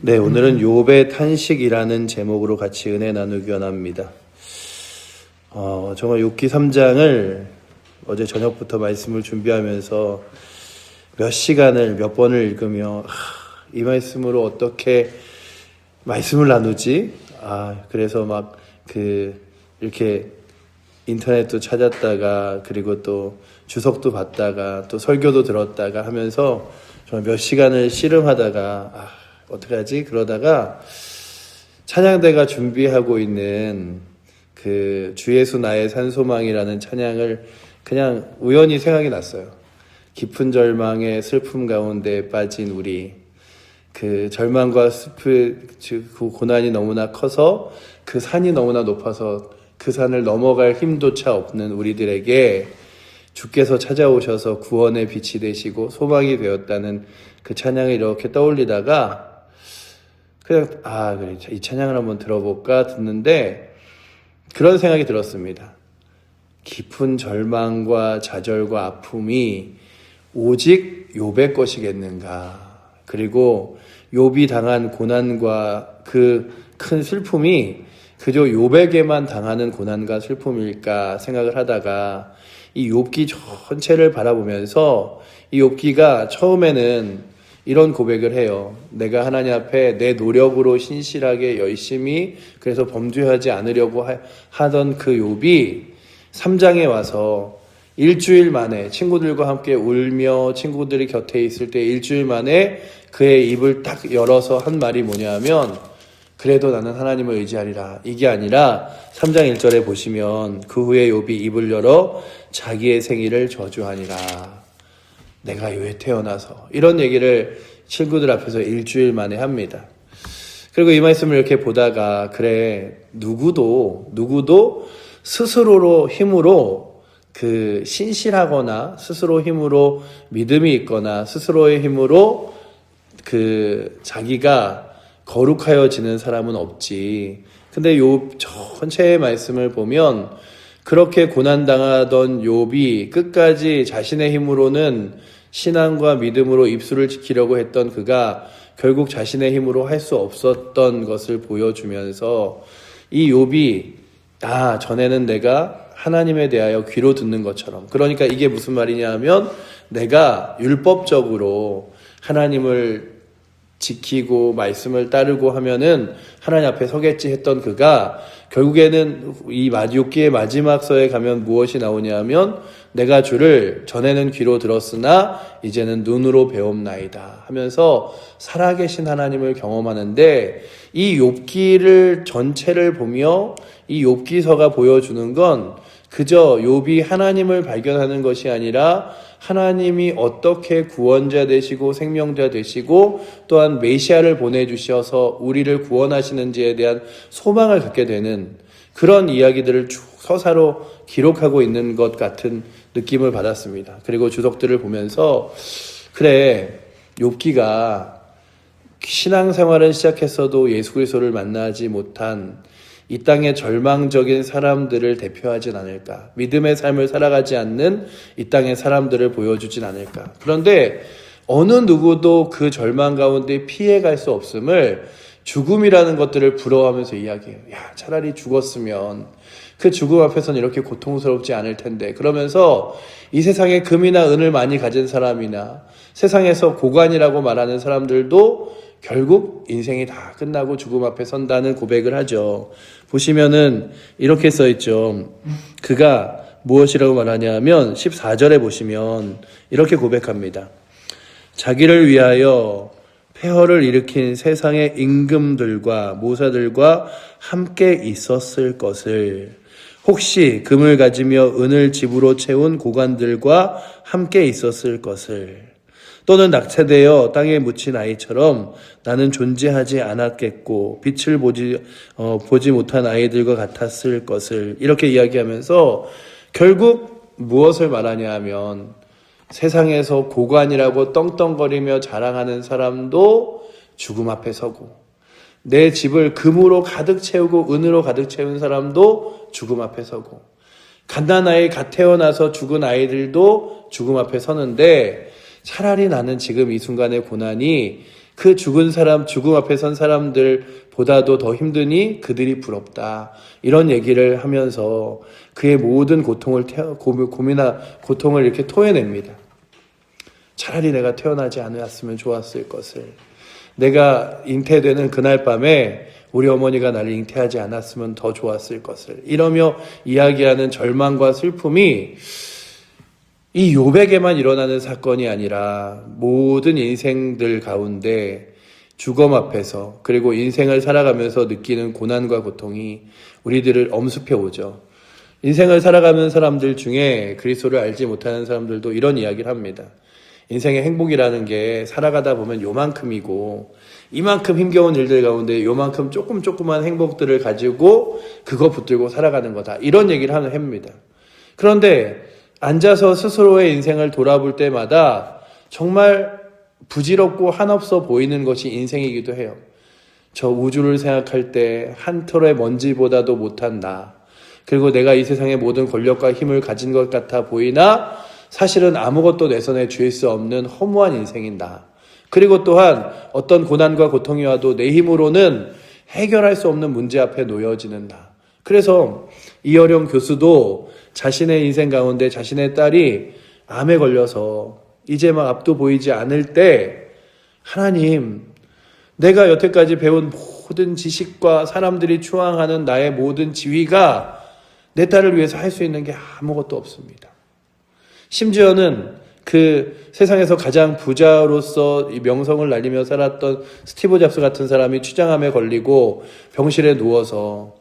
네, 오늘은 욥의 탄식이라는 제목으로 같이 은혜 나누기 원합니다. 정말 욥기 3장을 어제 저녁부터 말씀을 준비하면서 몇 시간을 몇 번을 읽으며 이 말씀으로 어떻게 말씀을 나누지? 그래서 막 이렇게 인터넷도 찾았다가 그리고 또 주석도 봤다가 또 설교도 들었다가 하면서 정말 몇 시간을 씨름하다가 어떡하지? 그러다가 찬양대가 준비하고 있는 주 예수 나의 산소망이라는 찬양을 그냥 우연히 생각이 났어요. 깊은 절망의 슬픔 가운데 빠진 우리, 그 절망과 그 고난이 너무나 커서 그 산이 너무나 높아서 그 산을 넘어갈 힘조차 없는 우리들에게 주께서 찾아오셔서 구원의 빛이 되시고 소망이 되었다는 그 찬양을 이렇게 떠올리다가 그냥 그래, 이 찬양을 한번 들어볼까 듣는데 그런 생각이 들었습니다. 깊은 절망과 좌절과 아픔이 오직 욥의 것이겠는가? 그리고 욥이 당한 고난과 그 큰 슬픔이 그저 욥에게만 당하는 고난과 슬픔일까 생각을 하다가 이 욥기 전체를 바라보면서 이 욥기가 처음에는 이런 고백을 해요. 내가 하나님 앞에 내 노력으로 신실하게 열심히 그래서 범죄하지 않으려고 하던 그 욥이 3장에 와서 일주일 만에 친구들과 함께 울며 친구들이 곁에 있을 때 일주일 만에 그의 입을 딱 열어서 한 말이 뭐냐면 그래도 나는 하나님을 의지하리라. 이게 아니라 3장 1절에 보시면 그 후에 욥이 입을 열어 자기의 생일을 저주하니라. 내가 왜 태어나서 이런 얘기를 친구들 앞에서 일주일 만에 합니다. 그리고 이 말씀을 이렇게 보다가 그래 누구도 스스로로 힘으로 신실하거나 스스로 힘으로 믿음이 있거나 스스로의 힘으로 자기가 거룩하여지는 사람은 없지. 근데 욥 전체의 말씀을 보면 그렇게 고난당하던 욥이 끝까지 자신의 힘으로는 신앙과 믿음으로 입술을 지키려고 했던 그가 결국 자신의 힘으로 할 수 없었던 것을 보여주면서 이 욥이 전에는 내가 하나님에 대하여 귀로 듣는 것처럼, 그러니까 이게 무슨 말이냐 하면 내가 율법적으로 하나님을 지키고 말씀을 따르고 하면은 하나님 앞에 서겠지 했던 그가 결국에는 이 욥기의 마지막 서에 가면 무엇이 나오냐면 내가 주를 전에는 귀로 들었으나 이제는 눈으로 배움나이다 하면서 살아계신 하나님을 경험하는데 이 욥기를 전체를 보며 이 욥기서가 보여주는 건 그저 욥이 하나님을 발견하는 것이 아니라 하나님이 어떻게 구원자 되시고 생명자 되시고 또한 메시아를 보내주셔서 우리를 구원하시는지에 대한 소망을 갖게 되는 그런 이야기들을 쭉 서사로 기록하고 있는 것 같은 느낌을 받았습니다. 그리고 주석들을 보면서 그래 욥기가 신앙생활을 시작했어도 예수 그리스도를 만나지 못한 이 땅의 절망적인 사람들을 대표하진 않을까. 믿음의 삶을 살아가지 않는 이 땅의 사람들을 보여주진 않을까. 그런데 어느 누구도 그 절망 가운데 피해갈 수 없음을 죽음이라는 것들을 부러워하면서 이야기해요. 차라리 죽었으면 그 죽음 앞에서는 이렇게 고통스럽지 않을 텐데. 그러면서 이 세상에 금이나 은을 많이 가진 사람이나 세상에서 고관이라고 말하는 사람들도 결국 인생이 다 끝나고 죽음 앞에 선다는 고백을 하죠. 보시면은 이렇게 써있죠. 그가 무엇이라고 말하냐면 14절에 보시면 이렇게 고백합니다. 자기를 위하여 폐허를 일으킨 세상의 임금들과 모사들과 함께 있었을 것을, 혹시 금을 가지며 은을 집으로 채운 고관들과 함께 있었을 것을, 또는 낙태되어 땅에 묻힌 아이처럼 나는 존재하지 않았겠고 빛을 보지 못한 아이들과 같았을 것을, 이렇게 이야기하면서 결국 무엇을 말하냐 하면 세상에서 고관이라고 떵떵거리며 자랑하는 사람도 죽음 앞에 서고, 내 집을 금으로 가득 채우고 은으로 가득 채운 사람도 죽음 앞에 서고, 갓난아이 갓 태어나서 죽은 아이들도 죽음 앞에 서는데 차라리 나는 지금 이 순간의 고난이 그 죽은 사람, 죽음 앞에 선 사람들보다도 더 힘드니 그들이 부럽다. 이런 얘기를 하면서 그의 모든 고통을 고통을 이렇게 토해냅니다. 차라리 내가 태어나지 않았으면 좋았을 것을. 내가 잉태되는 그날 밤에 우리 어머니가 나를 잉태하지 않았으면 더 좋았을 것을. 이러며 이야기하는 절망과 슬픔이 이 욥에게만 일어나는 사건이 아니라 모든 인생들 가운데 죽음 앞에서 그리고 인생을 살아가면서 느끼는 고난과 고통이 우리들을 엄습해 오죠. 인생을 살아가는 사람들 중에 그리스도를 알지 못하는 사람들도 이런 이야기를 합니다. 인생의 행복이라는 게 살아가다 보면 요만큼이고 이만큼 힘겨운 일들 가운데 요만큼 조그만 행복들을 가지고 그거 붙들고 살아가는 거다. 이런 얘기를 합니다. 그런데 앉아서 스스로의 인생을 돌아볼 때마다 정말 부질없고 한없어 보이는 것이 인생이기도 해요. 저 우주를 생각할 때 한 털의 먼지보다도 못한 나, 그리고 내가 이 세상의 모든 권력과 힘을 가진 것 같아 보이나 사실은 아무것도 내 손에 쥘 수 없는 허무한 인생인 나. 그리고 또한 어떤 고난과 고통이 와도 내 힘으로는 해결할 수 없는 문제 앞에 놓여지는 나. 그래서 이어령 교수도 자신의 인생 가운데 자신의 딸이 암에 걸려서 이제 막 앞도 보이지 않을 때 하나님, 내가 여태까지 배운 모든 지식과 사람들이 추앙하는 나의 모든 지위가 내 딸을 위해서 할 수 있는 게 아무것도 없습니다. 심지어는 그 세상에서 가장 부자로서 이 명성을 날리며 살았던 스티브 잡스 같은 사람이 췌장암에 걸리고 병실에 누워서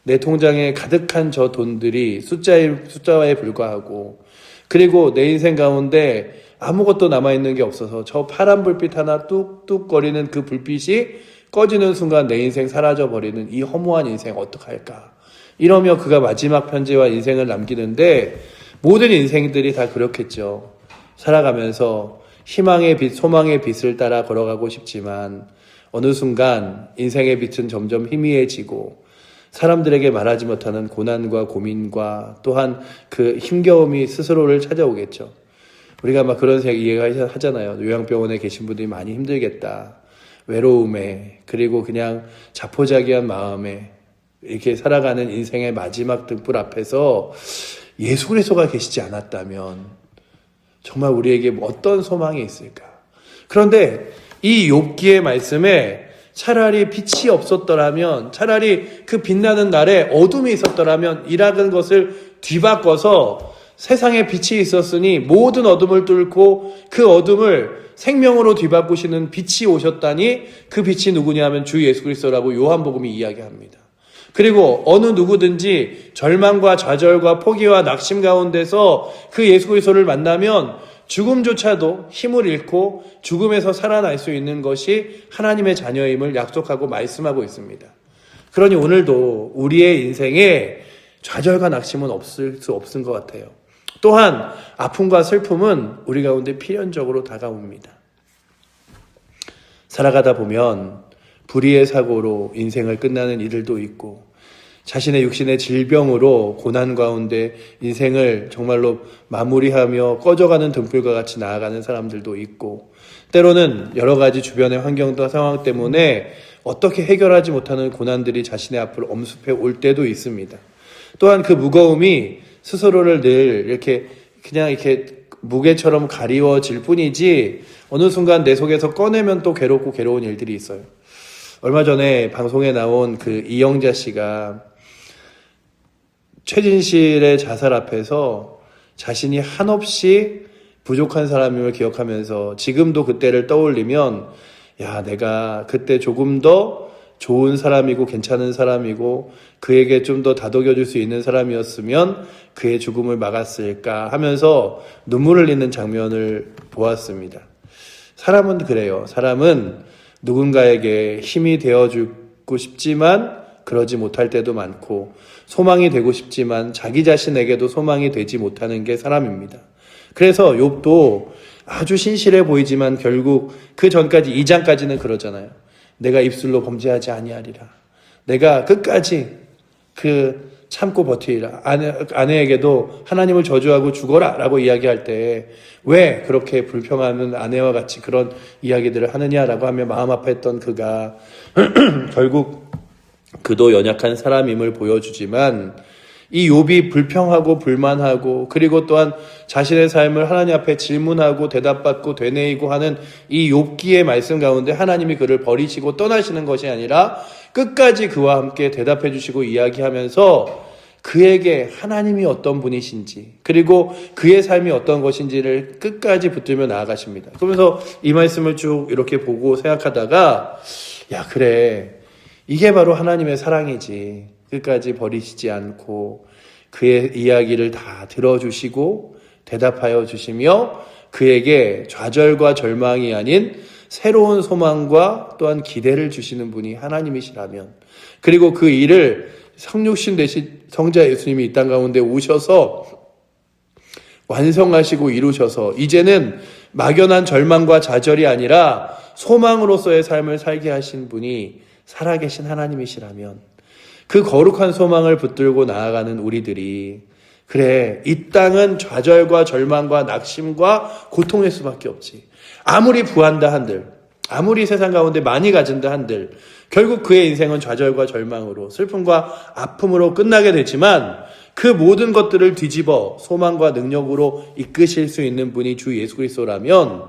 내 통장에 가득한 저 돈들이 숫자에 불과하고, 그리고 내 인생 가운데 아무것도 남아있는 게 없어서 저 파란 불빛 하나 뚝뚝거리는 그 불빛이 꺼지는 순간 내 인생 사라져버리는 이 허무한 인생 어떡할까. 이러며 그가 마지막 편지와 인생을 남기는데 모든 인생들이 다 그렇겠죠. 살아가면서 희망의 빛, 소망의 빛을 따라 걸어가고 싶지만 어느 순간 인생의 빛은 점점 희미해지고 사람들에게 말하지 못하는 고난과 고민과 또한 그 힘겨움이 스스로를 찾아오겠죠. 우리가 막 그런 이해가 하잖아요. 요양병원에 계신 분들이 많이 힘들겠다. 외로움에, 그리고 그냥 자포자기한 마음에 이렇게 살아가는 인생의 마지막 등불 앞에서 예수 그리스도가 계시지 않았다면 정말 우리에게 어떤 소망이 있을까? 그런데 이 욥기의 말씀에 차라리 빛이 없었더라면, 차라리 그 빛나는 날에 어둠이 있었더라면 이라는 것을 뒤바꿔서 세상에 빛이 있었으니 모든 어둠을 뚫고 그 어둠을 생명으로 뒤바꾸시는 빛이 오셨다니 그 빛이 누구냐 하면 주 예수 그리스도라고 요한복음이 이야기합니다. 그리고 어느 누구든지 절망과 좌절과 포기와 낙심 가운데서 그 예수 그리스도를 만나면 죽음조차도 힘을 잃고 죽음에서 살아날 수 있는 것이 하나님의 자녀임을 약속하고 말씀하고 있습니다. 그러니 오늘도 우리의 인생에 좌절과 낙심은 없을 수 없은 것 같아요. 또한 아픔과 슬픔은 우리 가운데 필연적으로 다가옵니다. 살아가다 보면 불의의 사고로 인생을 끝나는 이들도 있고 자신의 육신의 질병으로 고난 가운데 인생을 정말로 마무리하며 꺼져가는 등불과 같이 나아가는 사람들도 있고, 때로는 여러 가지 주변의 환경과 상황 때문에 어떻게 해결하지 못하는 고난들이 자신의 앞으로 엄습해 올 때도 있습니다. 또한 그 무거움이 스스로를 늘 이렇게 그냥 이렇게 무게처럼 가리워질 뿐이지 어느 순간 내 속에서 꺼내면 또 괴롭고 괴로운 일들이 있어요. 얼마 전에 방송에 나온 그 이영자 씨가 최진실의 자살 앞에서 자신이 한없이 부족한 사람임을 기억하면서 지금도 그때를 떠올리면 야, 내가 그때 조금 더 좋은 사람이고 괜찮은 사람이고 그에게 좀 더 다독여줄 수 있는 사람이었으면 그의 죽음을 막았을까 하면서 눈물을 흘리는 장면을 보았습니다. 사람은 그래요. 사람은 누군가에게 힘이 되어주고 싶지만 그러지 못할 때도 많고 소망이 되고 싶지만 자기 자신에게도 소망이 되지 못하는 게 사람입니다. 그래서 욥도 아주 신실해 보이지만 결국 그 전까지 2장까지는 그러잖아요. 내가 입술로 범죄하지 아니하리라. 내가 끝까지 그 참고 버티라. 아내에게도 하나님을 저주하고 죽어라 라고 이야기할 때 왜 그렇게 불평하는 아내와 같이 그런 이야기들을 하느냐라고 하며 마음 아파했던 그가 결국 그도 연약한 사람임을 보여주지만 이 욥이 불평하고 불만하고 그리고 또한 자신의 삶을 하나님 앞에 질문하고 대답받고 되뇌이고 하는 이 욥기의 말씀 가운데 하나님이 그를 버리시고 떠나시는 것이 아니라 끝까지 그와 함께 대답해 주시고 이야기하면서 그에게 하나님이 어떤 분이신지 그리고 그의 삶이 어떤 것인지를 끝까지 붙들며 나아가십니다. 그러면서 이 말씀을 쭉 이렇게 보고 생각하다가 야 그래 이게 바로 하나님의 사랑이지. 끝까지 버리시지 않고 그의 이야기를 다 들어주시고 대답하여 주시며 그에게 좌절과 절망이 아닌 새로운 소망과 또한 기대를 주시는 분이 하나님이시라면 그리고 그 일을 성육신 되신 성자 예수님이 이 땅 가운데 오셔서 완성하시고 이루셔서 이제는 막연한 절망과 좌절이 아니라 소망으로서의 삶을 살게 하신 분이 살아계신 하나님이시라면 그 거룩한 소망을 붙들고 나아가는 우리들이 그래 이 땅은 좌절과 절망과 낙심과 고통일 수밖에 없지. 아무리 부한다 한들 아무리 세상 가운데 많이 가진다 한들 결국 그의 인생은 좌절과 절망으로 슬픔과 아픔으로 끝나게 되지만 그 모든 것들을 뒤집어 소망과 능력으로 이끄실 수 있는 분이 주 예수 그리스도라면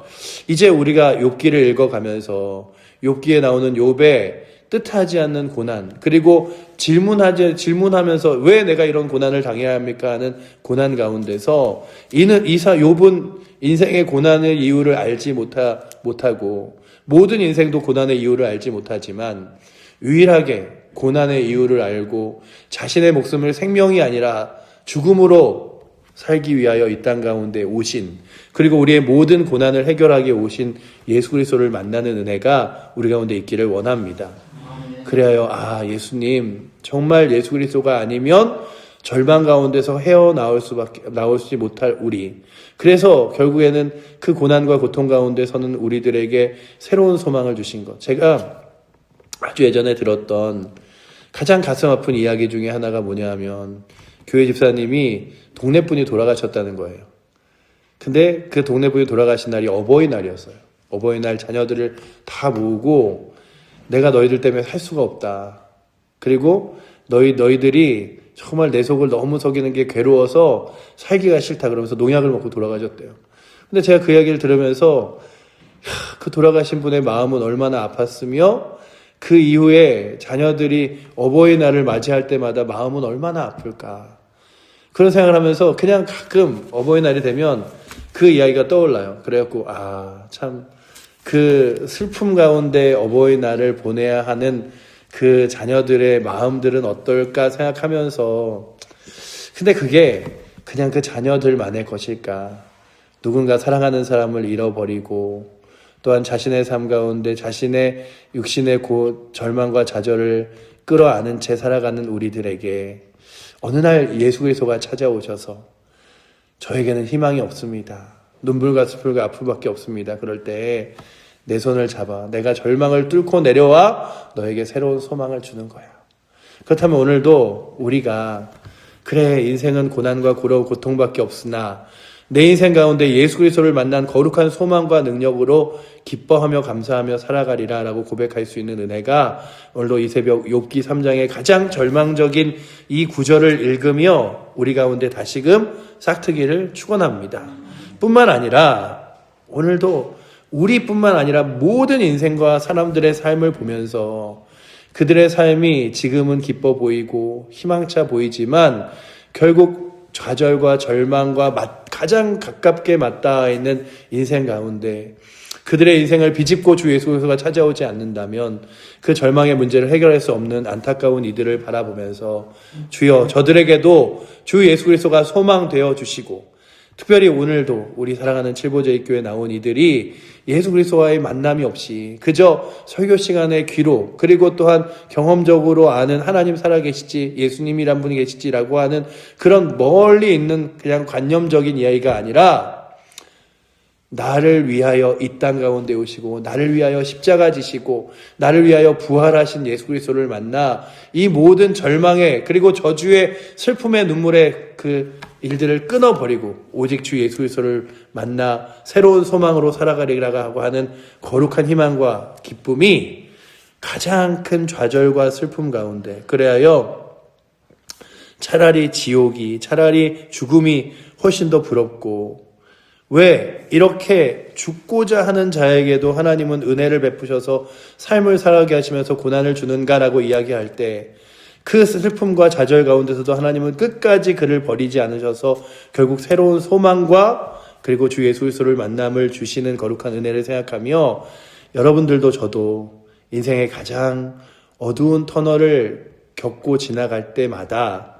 이제 우리가 욥기를 읽어가면서 욥기에 나오는 욥의 뜻하지 않는 고난 그리고 질문하면서 왜 내가 이런 고난을 당해야 합니까 하는 고난 가운데서 욥은 인생의 고난의 이유를 알지 못하고 모든 인생도 고난의 이유를 알지 못하지만 유일하게 고난의 이유를 알고 자신의 목숨을 생명이 아니라 죽음으로 살기 위하여 이 땅 가운데 오신 그리고 우리의 모든 고난을 해결하기 오신 예수 그리스도를 만나는 은혜가 우리 가운데 있기를 원합니다. 그래야 예수님 정말 예수 그리스도가 아니면 절망 가운데서 나오지 못할 우리 그래서 결국에는 그 고난과 고통 가운데서는 우리들에게 새로운 소망을 주신 것 제가 아주 예전에 들었던 가장 가슴 아픈 이야기 중에 하나가 뭐냐 하면 교회 집사님이 동네 분이 돌아가셨다는 거예요. 근데 그 동네 분이 돌아가신 날이 어버이날이었어요. 어버이날 자녀들을 다 모으고 내가 너희들 때문에 살 수가 없다. 그리고 너희들이 정말 내 속을 너무 속이는 게 괴로워서 살기가 싫다. 그러면서 농약을 먹고 돌아가셨대요. 근데 제가 그 이야기를 들으면서 그 돌아가신 분의 마음은 얼마나 아팠으며 그 이후에 자녀들이 어버이날을 맞이할 때마다 마음은 얼마나 아플까. 그런 생각을 하면서 그냥 가끔 어버이날이 되면 그 이야기가 떠올라요. 그래갖고 참 그 슬픔 가운데 어버이날을 보내야 하는 그 자녀들의 마음들은 어떨까 생각하면서 근데 그게 그냥 그 자녀들만의 것일까? 누군가 사랑하는 사람을 잃어버리고 또한 자신의 삶 가운데 자신의 육신의 절망과 좌절을 끌어안은 채 살아가는 우리들에게 어느 날 예수 그리스도가 찾아오셔서 저에게는 희망이 없습니다. 눈물과 슬픔과 아픔밖에 없습니다. 그럴 때 내 손을 잡아 내가 절망을 뚫고 내려와 너에게 새로운 소망을 주는 거야. 그렇다면 오늘도 우리가 그래 인생은 고난과 고통밖에 없으나 내 인생 가운데 예수 그리스도를 만난 거룩한 소망과 능력으로 기뻐하며 감사하며 살아가리라 라고 고백할 수 있는 은혜가 오늘도 이 새벽 욥기 3장의 가장 절망적인 이 구절을 읽으며 우리 가운데 다시금 싹트기를 축원합니다. 뿐만 아니라 오늘도 우리뿐만 아니라 모든 인생과 사람들의 삶을 보면서 그들의 삶이 지금은 기뻐 보이고 희망차 보이지만 결국 좌절과 절망과 가장 가깝게 맞닿아 있는 인생 가운데 그들의 인생을 비집고 주 예수 그리스도가 찾아오지 않는다면 그 절망의 문제를 해결할 수 없는 안타까운 이들을 바라보면서 주여 저들에게도 주 예수 그리스도가 소망되어 주시고 특별히 오늘도 우리 사랑하는 칠보제일교회에 나온 이들이 예수 그리스도와의 만남이 없이 그저 설교 시간의 귀로 그리고 또한 경험적으로 아는 하나님 살아계시지 예수님이란 분이 계시지라고 하는 그런 멀리 있는 그냥 관념적인 이야기가 아니라 나를 위하여 이 땅 가운데 오시고 나를 위하여 십자가 지시고 나를 위하여 부활하신 예수 그리스도를 만나 이 모든 절망의 그리고 저주의 슬픔의 눈물의 그 일들을 끊어버리고 오직 주 예수 그리스도를 만나 새로운 소망으로 살아가리라고 하는 거룩한 희망과 기쁨이 가장 큰 좌절과 슬픔 가운데, 그래야여 차라리 지옥이, 차라리 죽음이 훨씬 더 부럽고, 왜 이렇게 죽고자 하는 자에게도 하나님은 은혜를 베푸셔서 삶을 살아가게 하시면서 고난을 주는가라고 이야기할 때 그 슬픔과 좌절 가운데서도 하나님은 끝까지 그를 버리지 않으셔서 결국 새로운 소망과 그리고 주 예수 그리스도를 만남을 주시는 거룩한 은혜를 생각하며 여러분들도 저도 인생의 가장 어두운 터널을 겪고 지나갈 때마다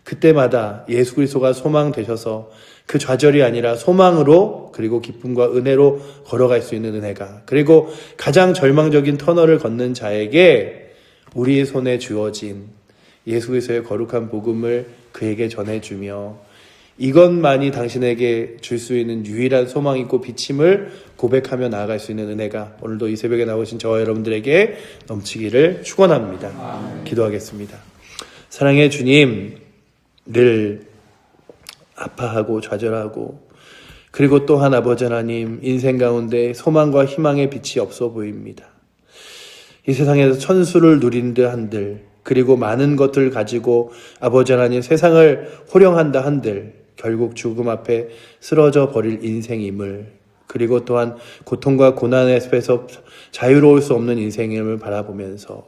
그때마다 예수 그리스도가 소망 되셔서 그 좌절이 아니라 소망으로 그리고 기쁨과 은혜로 걸어갈 수 있는 은혜가, 그리고 가장 절망적인 터널을 걷는 자에게 우리의 손에 주어진 예수 그리스도의 거룩한 복음을 그에게 전해주며 이것만이 당신에게 줄 수 있는 유일한 소망이고 비침을 고백하며 나아갈 수 있는 은혜가 오늘도 이 새벽에 나오신 저와 여러분들에게 넘치기를 축원합니다. 기도하겠습니다. 사랑의 주님, 늘 아파하고 좌절하고 그리고 또한 아버지 하나님 인생 가운데 소망과 희망의 빛이 없어 보입니다. 이 세상에서 천수를 누린 듯 한들 그리고 많은 것을 가지고 아버지 하나님 세상을 호령한다 한들 결국 죽음 앞에 쓰러져 버릴 인생임을, 그리고 또한 고통과 고난의 숲에서 자유로울 수 없는 인생임을 바라보면서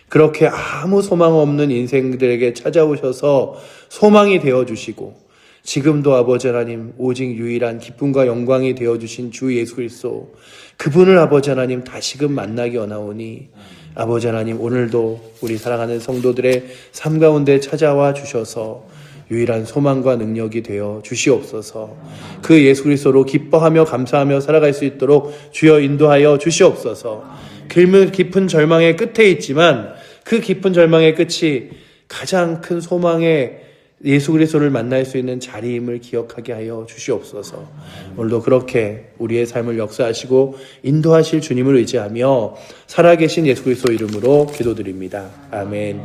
그렇게 아무 소망 없는 인생들에게 찾아오셔서 소망이 되어주시고 지금도 아버지 하나님 오직 유일한 기쁨과 영광이 되어주신 주 예수 그리스도, 그분을 아버지 하나님 다시금 만나기 원하오니 아버지 하나님 오늘도 우리 사랑하는 성도들의 삶 가운데 찾아와 주셔서 유일한 소망과 능력이 되어 주시옵소서. 그 예수 그리스도로 기뻐하며 감사하며 살아갈 수 있도록 주여 인도하여 주시옵소서. 깊은 절망의 끝에 있지만 그 깊은 절망의 끝이 가장 큰 소망의 예수 그리스도를 만날 수 있는 자리임을 기억하게 하여 주시옵소서. 오늘도 그렇게 우리의 삶을 역사하시고 인도하실 주님을 의지하며 살아계신 예수 그리스도 이름으로 기도드립니다. 아멘.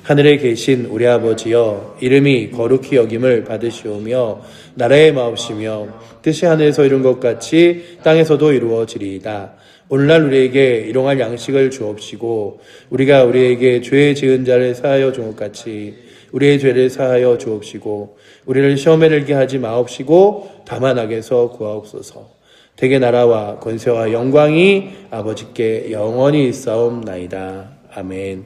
하늘에 계신 우리 아버지여, 이름이 거룩히 여김을 받으시오며 나라의 마옵시며 뜻이 하늘에서 이룬 것 같이 땅에서도 이루어지리이다. 오늘날 우리에게 일용할 양식을 주옵시고 우리가 우리에게 죄 지은 자를 사하여 준 것 같이 우리의 죄를 사하여 주옵시고 우리를 시험에 들게 하지 마옵시고 다만 악에서 구하옵소서. 대개 나라와 권세와 영광이 아버지께 영원히 있사옵나이다. 아멘.